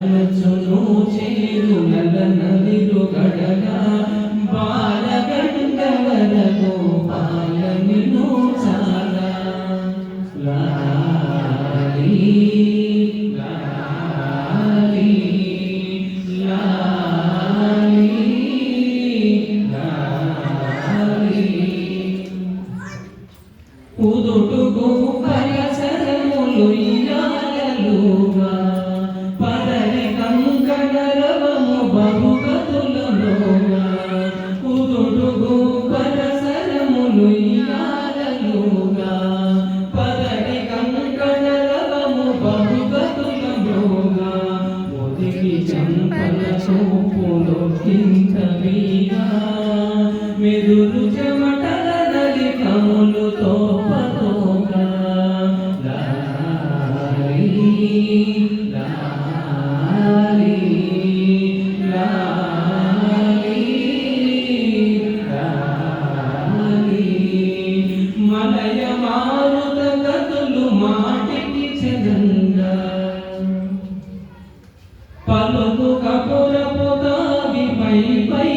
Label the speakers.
Speaker 1: చును చేరు నలన విరుగడగా బాలగంధర్వరగో బాలమిను చాలా లాలి లాలి లాలి లాలి ఉదుటుకు పరసరములు ఇయాలలుగా పదరి కంకణరవము బహుగతులలోగా ఉదుటుకు పరసరములు ఇయాలలుగా పదరి కంకణరవము బహుగతులలోగా ఒదిగి చంపల చూపులు కింతమీగా మెదులు చెమటల నలికములు తోపతోగా లాలి లాలి లాలి లాలి మలయ మారుత గతులు మాటికి చెదంగా పలుకు కపురపు తావి పై పై